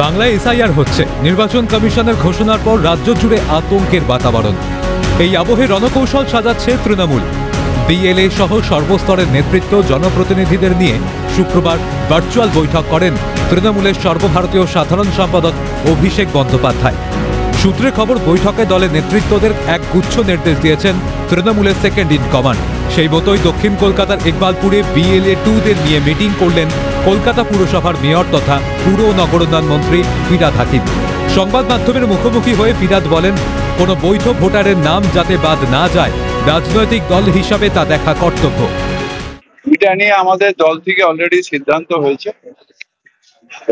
বাংলায় এসআইআর হচ্ছে। নির্বাচন কমিশনের ঘোষণার পর রাজ্য জুড়ে আতঙ্কের বাতাবরণ। এই আবহে রণকৌশল সাজাচ্ছে তৃণমূল। বিএলএ সহ সর্বস্তরের নেতৃত্ব জনপ্রতিনিধিদের নিয়ে শুক্রবার ভার্চুয়াল বৈঠক করেন তৃণমূলের সর্বভারতীয় সাধারণ সম্পাদক অভিষেক বন্দ্যোপাধ্যায়। সূত্রে খবর, বৈঠকে দলের নেতৃত্বদের এক গুচ্ছ নির্দেশ দিয়েছেন তৃণমূলের সেকেন্ড ইন কমান্ড। সেই মতোই দক্ষিণ কলকাতার ইকবালপুরে বিএলএ 2-দের নিয়ে মিটিং করলেন কলকাতা পুরসভার মেয়র তথা পুর ও নগরোন্নয়ন মন্ত্রী ফিরহাদ হাকিম। সংবাদ মাধ্যমের মুখোমুখি হয়ে ফিরহাদ বলেন, কোনো বৈধ ভোটারের নাম যাতে বাদ না যায়, রাজনৈতিক দল হিসাবে তা দেখা কর্তব্য। এটা নিয়ে আমাদের দল থেকে অলরেডি সিদ্ধান্ত হয়েছে।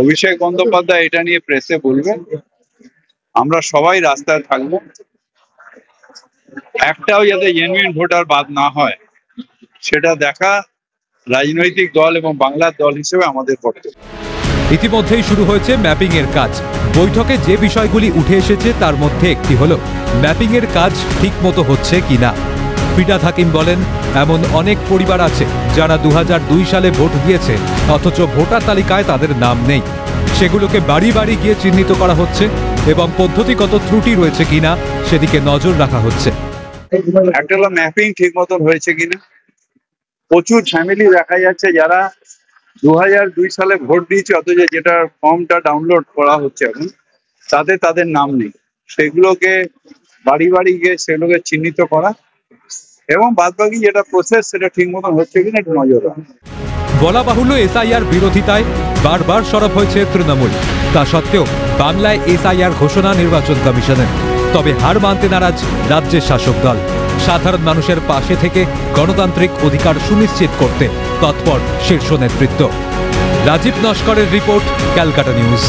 অভিষেক বন্দ্যোপাধ্যায় এটা নিয়ে প্রেসে বলবেন। আমরা সবাই রাস্তায় থাকবো, একটাও যাতে জেনুইন ভোটার বাদ না হয় সেটা দেখা রাজনৈতিক দল এবং বাংলার দল হিসেবে আমাদের কর্তব্য। ইতিমধ্যেই শুরু হয়েছে ম্যাপিং এর কাজ। বৈঠকে যে বিষয়গুলি উঠে এসেছে তার মধ্যে একটি হলো ম্যাপিং এর কাজ ঠিকমতো হচ্ছে কিনা। ফিরহাদ হাকিম বলেন, এমন অনেক পরিবার আছে যারা 2002 সালে ভোট দিয়েছে অথচ ভোটার তালিকায় তাদের নাম নেই। সেগুলোকে বাড়ি বাড়ি গিয়ে চিহ্নিত করা হচ্ছে এবং পদ্ধতিগত ত্রুটি রয়েছে কিনা সেদিকে নজর রাখা হচ্ছে। একটা হলো ম্যাপিং ঠিক মতন হয়েছে কিনা। প্রচুর ফ্যামিলি দেখা যাচ্ছে যারা 2002 সালে ভোট দিয়েছে অথচ যেটা ফর্মটা ডাউনলোড করা হচ্ছে এখন তাদের নাম নেই। সেগুলোকে বাড়ি বাড়ি গিয়ে সেগুলোকে চিহ্নিত করা এবং বাদবাকি যেটা প্রসেস সেটা ঠিক মতন হচ্ছে কিনা একটু নজর রাখা। বলা বাহুল্য, এসআইআর বিরোধিতায় বারবার সরব হয়েছে তৃণমূল। তা সত্ত্বেও বাংলায় এসআইআর ঘোষণা নির্বাচন কমিশনের। তবে হার মানতে নারাজ রাজ্যের শাসক দল। সাধারণ মানুষের পাশে থেকে গণতান্ত্রিক অধিকার সুনিশ্চিত করতে তৎপর শীর্ষ নেতৃত্ব। রাজীব নস্করের রিপোর্ট, ক্যালকাটা নিউজ।